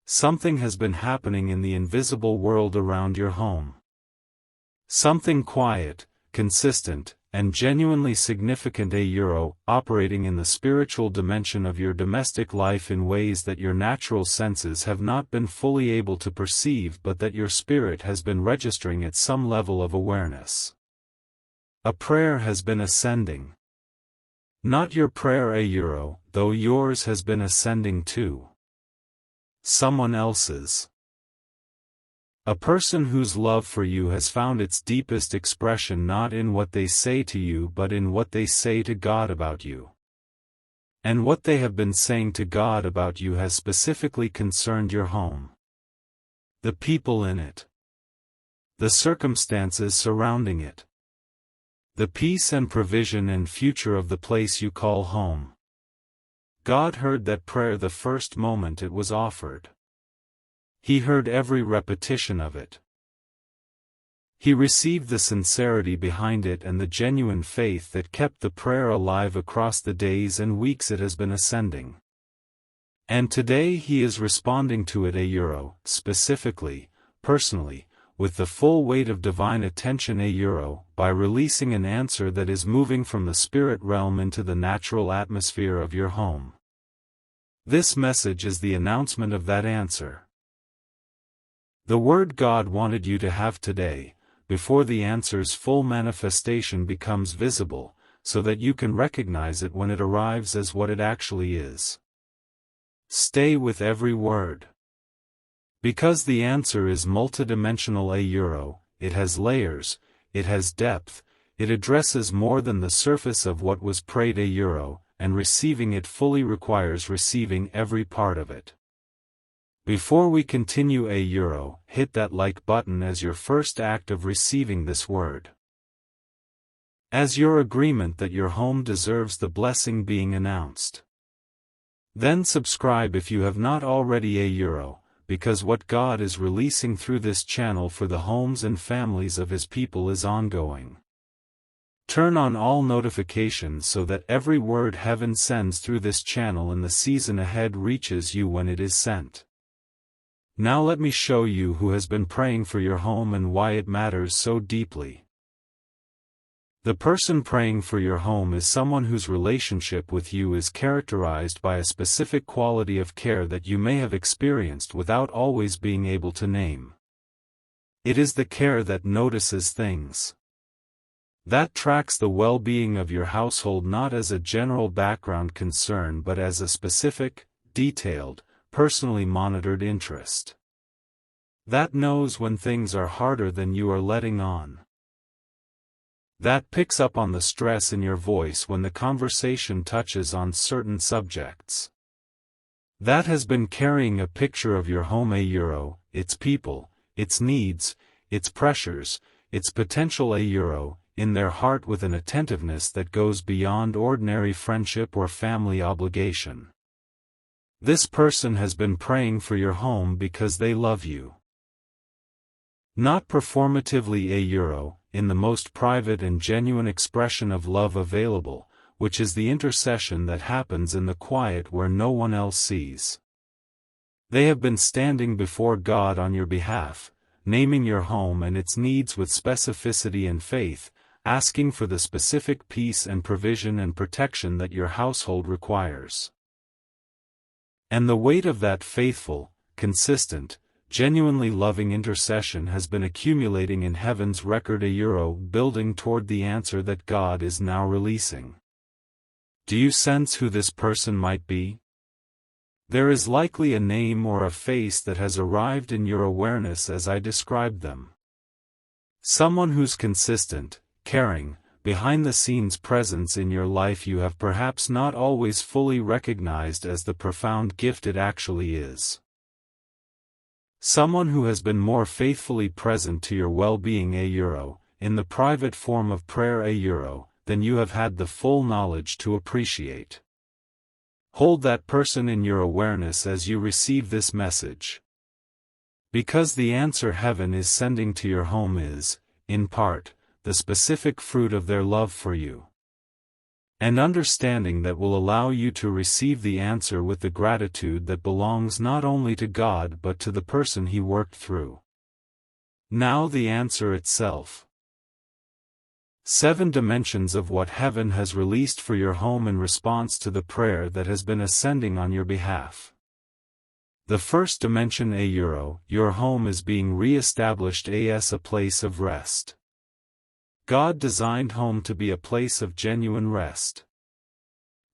Something has been happening in the invisible world around your home. Something quiet, consistent, and genuinely significant operating in the spiritual dimension of your domestic life in ways that your natural senses have not been fully able to perceive, but that your spirit has been registering at some level of awareness. A prayer has been ascending. Not your prayer though yours has been ascending too. Someone else's. A person whose love for you has found its deepest expression not in what they say to you but in what they say to God about you. And what they have been saying to God about you has specifically concerned your home. The people in it. The circumstances surrounding it. The peace and provision and future of the place you call home. God heard that prayer the first moment it was offered. He heard every repetition of it. He received the sincerity behind it and the genuine faith that kept the prayer alive across the days and weeks it has been ascending. And today He is responding to it specifically, personally, with the full weight of divine attention by releasing an answer that is moving from the spirit realm into the natural atmosphere of your home. This message is the announcement of that answer. The word God wanted you to have today, before the answer's full manifestation becomes visible, so that you can recognize it when it arrives as what it actually is. Stay with every word. Because the answer is multidimensional it has layers, it has depth, it addresses more than the surface of what was prayed and receiving it fully requires receiving every part of it. Before we continue hit that like button as your first act of receiving this word. As your agreement that your home deserves the blessing being announced. Then subscribe if you have not already because what God is releasing through this channel for the homes and families of His people is ongoing. Turn on all notifications so that every word heaven sends through this channel in the season ahead reaches you when it is sent. Now let me show you who has been praying for your home and why it matters so deeply. The person praying for your home is someone whose relationship with you is characterized by a specific quality of care that you may have experienced without always being able to name. It is the care that notices things. That tracks the well-being of your household not as a general background concern but as a specific, detailed, personally monitored interest. That knows when things are harder than you are letting on. That picks up on the stress in your voice when the conversation touches on certain subjects. That has been carrying a picture of your home its people, its needs, its pressures, its potential in their heart with an attentiveness that goes beyond ordinary friendship or family obligation. This person has been praying for your home because they love you. Not performatively in the most private and genuine expression of love available, which is the intercession that happens in the quiet where no one else sees. They have been standing before God on your behalf, naming your home and its needs with specificity and faith, asking for the specific peace and provision and protection that your household requires. And the weight of that faithful, consistent, genuinely loving intercession has been accumulating in heaven's record building toward the answer that God is now releasing. Do you sense who this person might be? There is likely a name or a face that has arrived in your awareness as I described them. Someone whose consistent, caring, behind-the-scenes presence in your life you have perhaps not always fully recognized as the profound gift it actually is. Someone who has been more faithfully present to your well-being in the private form of prayer than you have had the full knowledge to appreciate. Hold that person in your awareness as you receive this message. Because the answer heaven is sending to your home is, in part, the specific fruit of their love for you. and understanding that will allow you to receive the answer with the gratitude that belongs not only to God but to the person He worked through. Now the answer itself. 7 dimensions of what heaven has released for your home in response to the prayer that has been ascending on your behalf. The first dimension your home is being re-established as a place of rest. God designed home to be a place of genuine rest.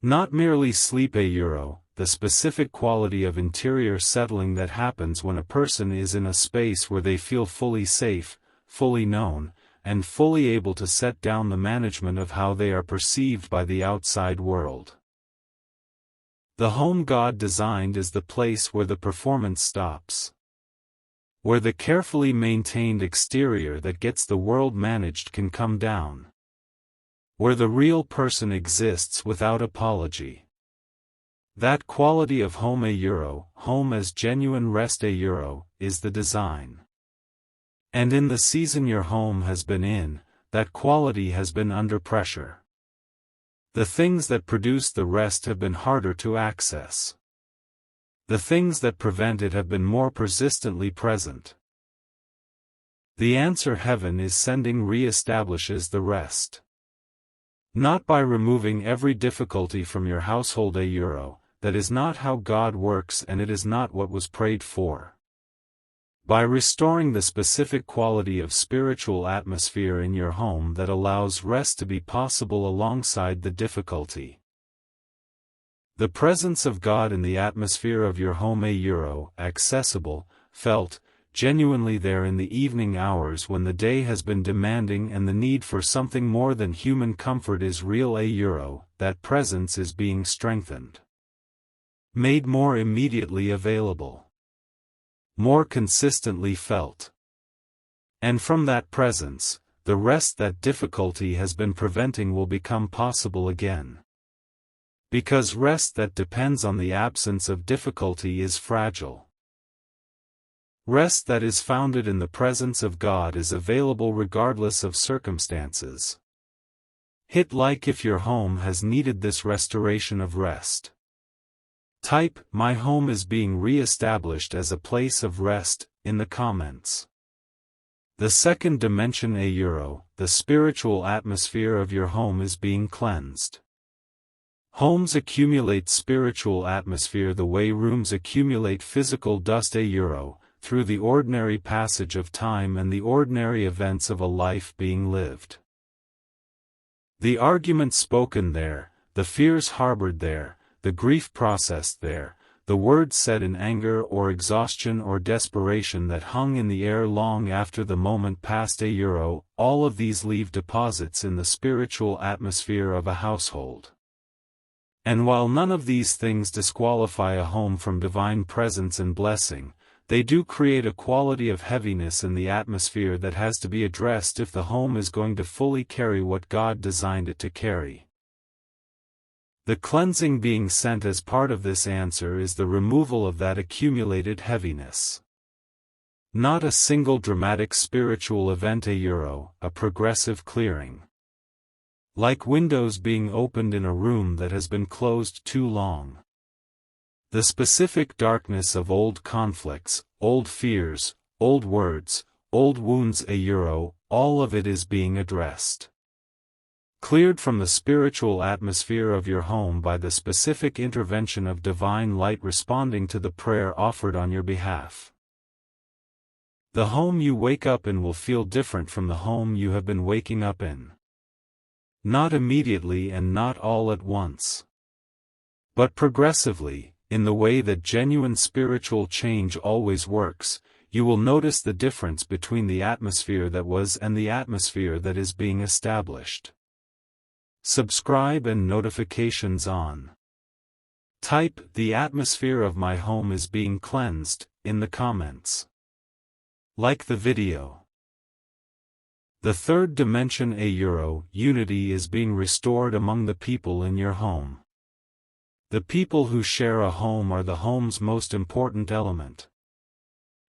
Not merely sleep the specific quality of interior settling that happens when a person is in a space where they feel fully safe, fully known, and fully able to set down the management of how they are perceived by the outside world. The home God designed is the place where the performance stops. Where the carefully maintained exterior that gets the world managed can come down. Where the real person exists without apology. That quality of home home as genuine rest is the design. And in the season your home has been in, that quality has been under pressure. The things that produce the rest have been harder to access. The things that prevent it have been more persistently present. The answer heaven is sending re-establishes the rest. Not by removing every difficulty from your household that is not how God works and it is not what was prayed for. By restoring the specific quality of spiritual atmosphere in your home that allows rest to be possible alongside the difficulty. The presence of God in the atmosphere of your home accessible, felt, genuinely there in the evening hours when the day has been demanding and the need for something more than human comfort is real that presence is being strengthened. Made more immediately available. More consistently felt. And from that presence, the rest that difficulty has been preventing will become possible again. Because rest that depends on the absence of difficulty is fragile. Rest that is founded in the presence of God is available regardless of circumstances. Hit like if your home has needed this restoration of rest. Type, "My home is being re-established as a place of rest," in the comments. The second dimension the spiritual atmosphere of your home is being cleansed. Homes accumulate spiritual atmosphere the way rooms accumulate physical dust through the ordinary passage of time and the ordinary events of a life being lived. The arguments spoken there, the fears harbored there, the grief processed there, the words said in anger or exhaustion or desperation that hung in the air long after the moment passed all of these leave deposits in the spiritual atmosphere of a household. And while none of these things disqualify a home from divine presence and blessing, they do create a quality of heaviness in the atmosphere that has to be addressed if the home is going to fully carry what God designed it to carry. The cleansing being sent as part of this answer is the removal of that accumulated heaviness. Not a single dramatic spiritual event a progressive clearing. Like windows being opened in a room that has been closed too long. The specific darkness of old conflicts, old fears, old words, old wounds all of it is being addressed. Cleared from the spiritual atmosphere of your home by the specific intervention of divine light responding to the prayer offered on your behalf. The home you wake up in will feel different from the home you have been waking up in. Not immediately and not all at once. But progressively, in the way that genuine spiritual change always works, you will notice the difference between the atmosphere that was and the atmosphere that is being established. Subscribe and notifications on. Type, "The atmosphere of my home is being cleansed," in the comments. Like the video. The third dimension unity is being restored among the people in your home. The people who share a home are the home's most important element.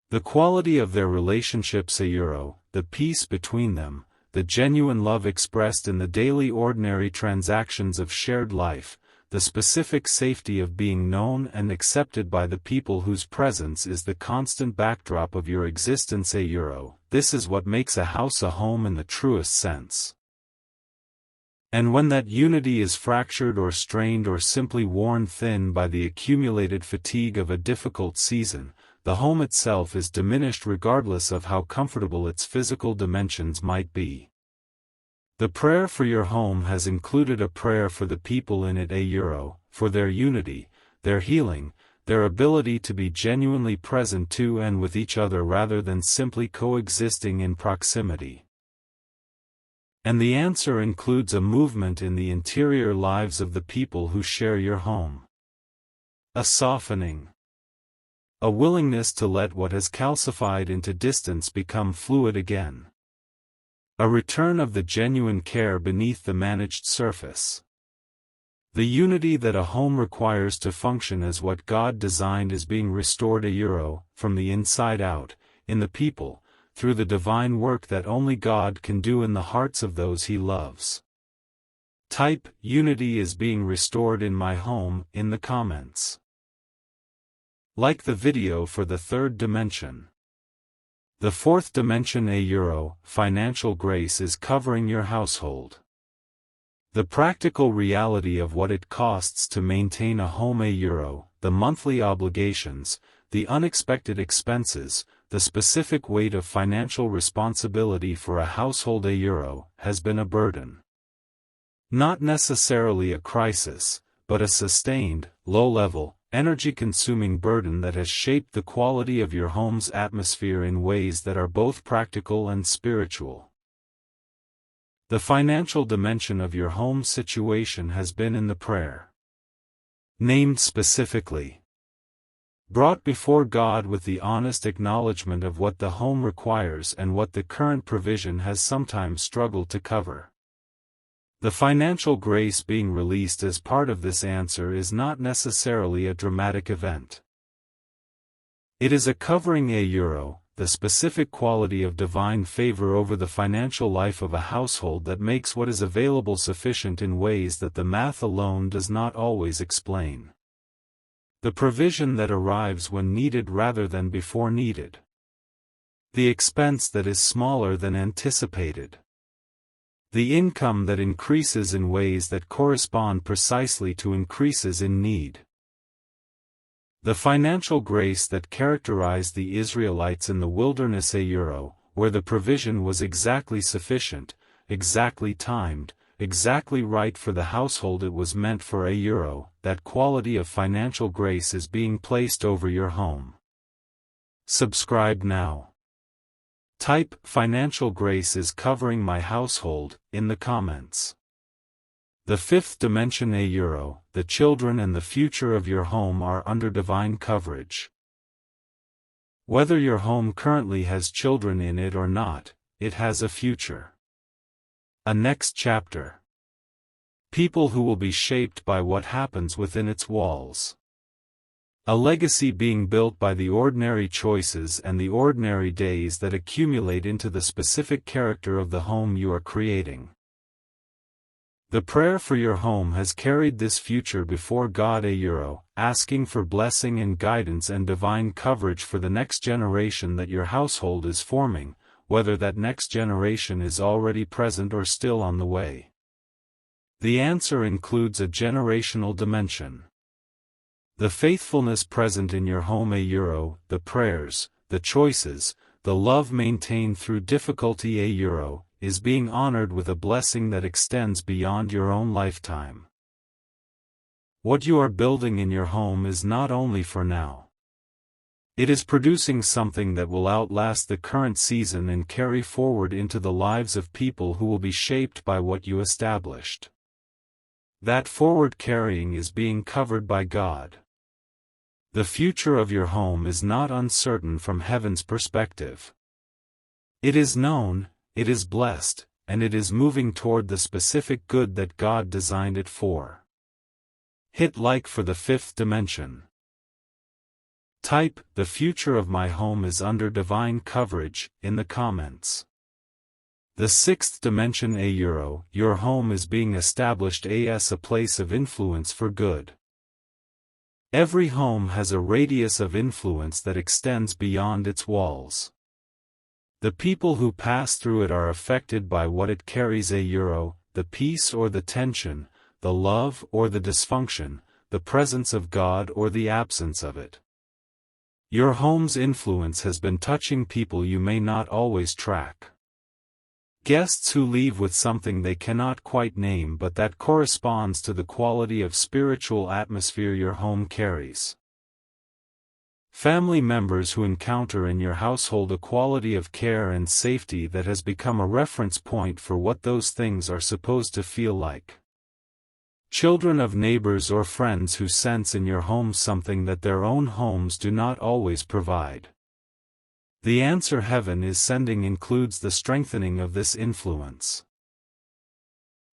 The quality of their relationships the peace between them, the genuine love expressed in the daily ordinary transactions of shared life, the specific safety of being known and accepted by the people whose presence is the constant backdrop of your existence. This is what makes a house a home in the truest sense. And when that unity is fractured or strained or simply worn thin by the accumulated fatigue of a difficult season, the home itself is diminished regardless of how comfortable its physical dimensions might be. The prayer for your home has included a prayer for the people in it, for their unity, their healing, their ability to be genuinely present to and with each other rather than simply coexisting in proximity. And the answer includes a movement in the interior lives of the people who share your home. A softening. A willingness to let what has calcified into distance become fluid again. A return of the genuine care beneath the managed surface. The unity that a home requires to function as what God designed is being restored from the inside out, in the people, through the divine work that only God can do in the hearts of those He loves. Type "Unity is being restored in my home" in the comments. Like the video for the third dimension. The fourth dimension, financial grace, is covering your household. The practical reality of what it costs to maintain a home, the monthly obligations, the unexpected expenses, the specific weight of financial responsibility for a household, has been a burden. Not necessarily a crisis, but a sustained, low-level, energy-consuming burden that has shaped the quality of your home's atmosphere in ways that are both practical and spiritual. The financial dimension of your home situation has been in the prayer. Named specifically. Brought before God with the honest acknowledgement of what the home requires and what the current provision has sometimes struggled to cover. The financial grace being released as part of this answer is not necessarily a dramatic event. It is a covering, the specific quality of divine favor over the financial life of a household that makes what is available sufficient in ways that the math alone does not always explain. The provision that arrives when needed rather than before needed. The expense that is smaller than anticipated. The income that increases in ways that correspond precisely to increases in need. The financial grace that characterized the Israelites in the wilderness, where the provision was exactly sufficient, exactly timed, exactly right for the household it was meant for, that quality of financial grace is being placed over your home. Subscribe now. Type "Financial grace is covering my household" in the comments. The fifth dimension, the children and the future of your home are under divine coverage. Whether your home currently has children in it or not, it has a future. A next chapter. People who will be shaped by what happens within its walls. A legacy being built by the ordinary choices and the ordinary days that accumulate into the specific character of the home you are creating. The prayer for your home has carried this future before God, asking for blessing and guidance and divine coverage for the next generation that your household is forming, whether that next generation is already present or still on the way. The answer includes a generational dimension. The faithfulness present in your home, the prayers, the choices, the love maintained through difficulty, is being honored with a blessing that extends beyond your own lifetime. What you are building in your home is not only for now. It is producing something that will outlast the current season and carry forward into the lives of people who will be shaped by what you established. That forward carrying is being covered by God. The future of your home is not uncertain from heaven's perspective. It is known, it is blessed, and it is moving toward the specific good that God designed it for. Hit like for the fifth dimension. Type "The future of my home is under divine coverage" in the comments. The sixth dimension euro, your home is being established as a place of influence for good. Every home has a radius of influence that extends beyond its walls. The people who pass through it are affected by what it carries euro, the peace or the tension, the love or the dysfunction, the presence of God or the absence of it. Your home's influence has been touching people you may not always track. Guests who leave with something they cannot quite name but that corresponds to the quality of spiritual atmosphere your home carries. Family members who encounter in your household a quality of care and safety that has become a reference point for what those things are supposed to feel like. Children of neighbors or friends who sense in your home something that their own homes do not always provide. The answer heaven is sending includes the strengthening of this influence.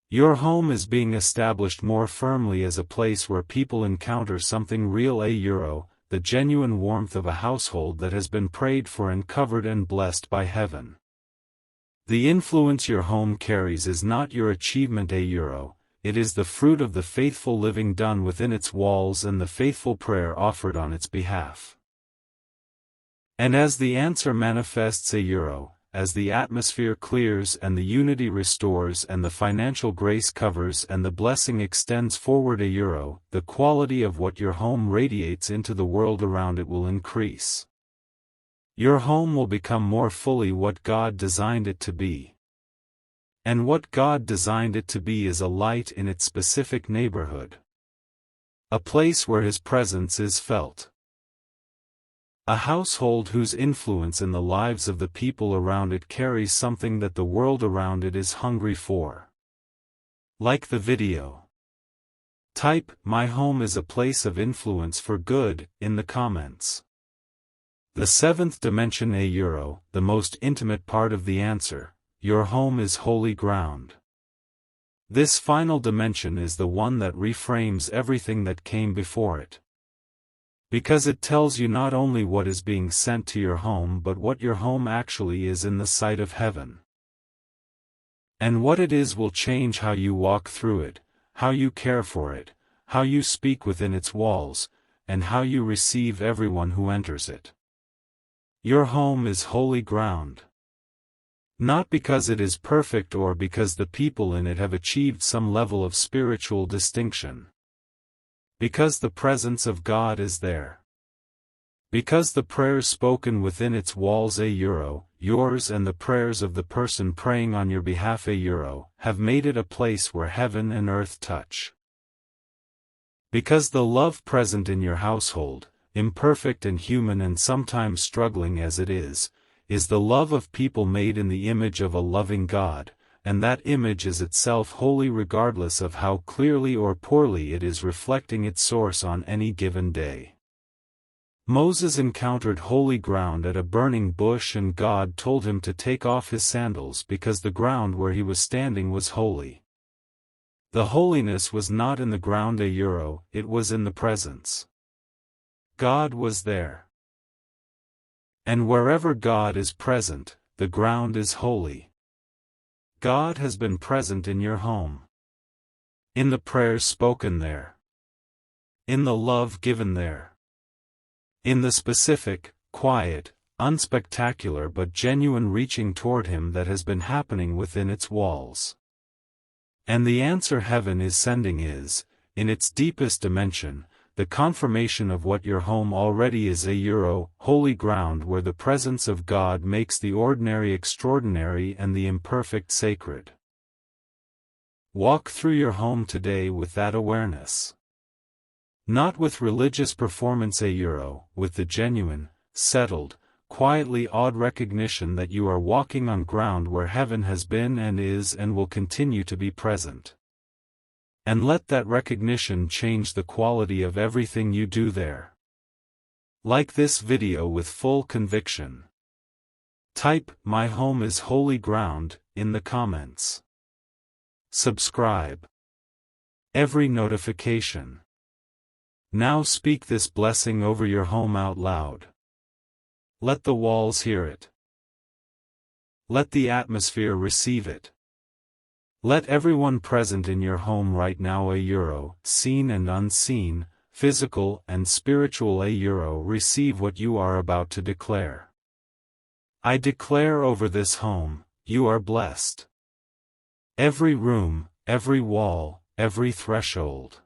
Your home is being established more firmly as a place where people encounter something real euro, the genuine warmth of a household that has been prayed for and covered and blessed by heaven. The influence your home carries is not your achievement euro, it is the fruit of the faithful living done within its walls and the faithful prayer offered on its behalf. And as the answer manifests euro, as the atmosphere clears and the unity restores and the financial grace covers and the blessing extends forward euro, the quality of what your home radiates into the world around it will increase. Your home will become more fully what God designed it to be. And what God designed it to be is a light in its specific neighborhood. A place where His presence is felt. A household whose influence in the lives of the people around it carries something that the world around it is hungry for. Like the video. Type, "My home is a place of influence for good," in the comments. The seventh dimension euro, the most intimate part of the answer, your home is holy ground. This final dimension is the one that reframes everything that came before it. Because it tells you not only what is being sent to your home but what your home actually is in the sight of heaven. And what it is will change how you walk through it, how you care for it, how you speak within its walls, and how you receive everyone who enters it. Your home is holy ground. Not because it is perfect or because the people in it have achieved some level of spiritual distinction. Because the presence of God is there. Because the prayers spoken within its walls euro, yours and the prayers of the person praying on your behalf euro, have made it a place where heaven and earth touch. Because the love present in your household, imperfect and human and sometimes struggling as it is the love of people made in the image of a loving God, and that image is itself holy regardless of how clearly or poorly it is reflecting its source on any given day. Moses encountered holy ground at a burning bush and God told him to take off his sandals because the ground where he was standing was holy. The holiness was not in the ground euro, it was in the presence. God was there. And wherever God is present, the ground is holy. God has been present in your home. In the prayers spoken there. In the love given there. In the specific, quiet, unspectacular but genuine reaching toward Him that has been happening within its walls. And the answer heaven is sending is, in its deepest dimension, the confirmation of what your home already is euro, holy ground where the presence of God makes the ordinary extraordinary and the imperfect sacred. Walk through your home today with that awareness. Not with religious performance euro, with the genuine, settled, quietly awed recognition that you are walking on ground where heaven has been and is and will continue to be present. And let that recognition change the quality of everything you do there. Like this video with full conviction. Type, "My home is holy ground," in the comments. Subscribe. Every notification. Now speak this blessing over your home out loud. Let the walls hear it. Let the atmosphere receive it. Let everyone present in your home right now €, seen and unseen, physical and spiritual €, receive what you are about to declare. I declare over this home, you are blessed. Every room, every wall, every threshold.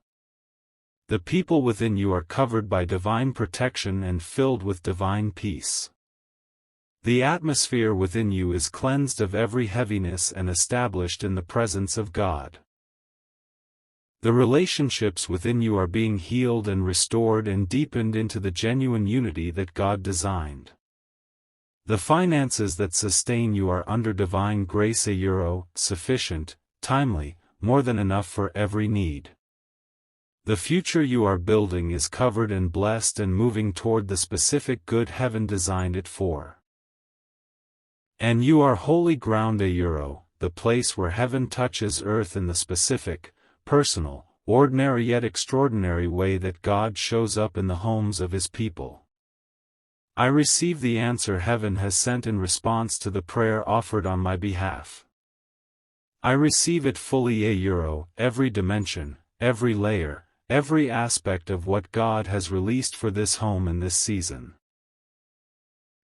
The people within you are covered by divine protection and filled with divine peace. The atmosphere within you is cleansed of every heaviness and established in the presence of God. The relationships within you are being healed and restored and deepened into the genuine unity that God designed. The finances that sustain you are under divine grace €, sufficient, timely, more than enough for every need. The future you are building is covered and blessed and moving toward the specific good heaven designed it for. And you are holy ground €, the place where heaven touches earth in the specific, personal, ordinary yet extraordinary way that God shows up in the homes of His people. I receive the answer heaven has sent in response to the prayer offered on my behalf. I receive it fully €, every dimension, every layer, every aspect of what God has released for this home in this season.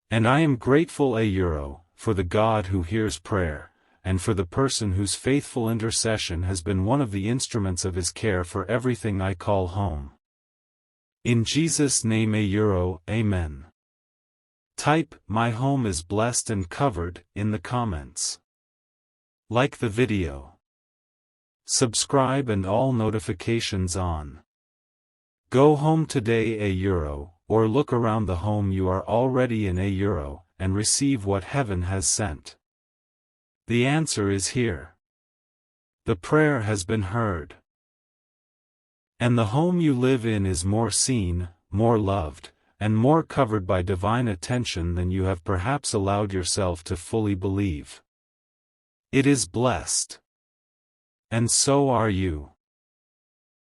And I am grateful €, for the God who hears prayer, and for the person whose faithful intercession has been one of the instruments of His care for everything I call home. In Jesus' name Amen. Type, "My home is blessed and covered," in the comments. Like the video. Subscribe and all notifications on. Go home today €, or look around the home you are already in €, and receive what heaven has sent. The answer is here. The prayer has been heard. And the home you live in is more seen, more loved, and more covered by divine attention than you have perhaps allowed yourself to fully believe. It is blessed. And so are you.